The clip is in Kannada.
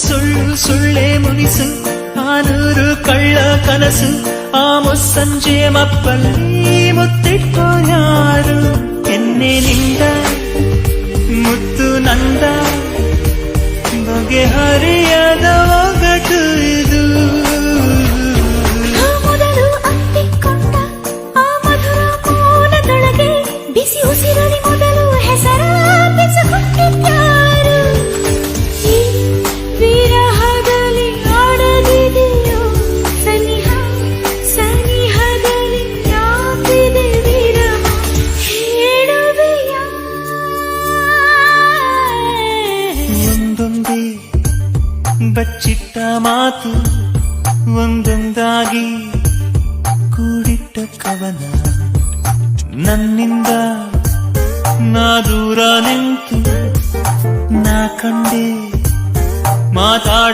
ಸುಳ್ಳು ಸುಳ್ಳೆ ಮುನಿಸು ಆನೂರು ಕಳ್ಳ ಕನಸು ಆ ಮುಸ್ಸಂಜೆ ಮಪ್ಪಲ್ಲಿ ಮುತ್ತಿಟ್ಕೋ ಯಾರು ಎನ್ನೆನಿಂದ ಮುತ್ತು ನಂದ ಬಗೆಹರಿಯದ ಒಗಟು ಇದು ಮೊದಲು ಅಪ್ಪಿಕೊಂಡ ಆ ಮಧುರ ಮೌನದೊಳಗೆ ಬಿಸಿ ಉಸಿರಲಿ ಮೊದಲು ಹೆಸರ ಬೆಸಗುಟ್ಟಿದ್ಯಾರು ಈ ವಿರಹದಲ್ಲಿ ಆಡದಿದೆಯೋ ಸನಿಹ ಸನಿಹದಲ್ಲಿ ಯಾಕಿದೆ ವಿರಹ ಹೇಳುವೆಯ ಒಂದೊಂದೇ ಬಚ್ಚಿಟ್ಟ ಮಾತು ಒಂದೊಂದಾಗಿ ಕೂಡಿಟ್ಟ ಕವನ ನನ್ನಿಂದ ನಾ ದೂರ ನಿಂತು ನಾ ಕಂಡೆ ಮಾತಾಡ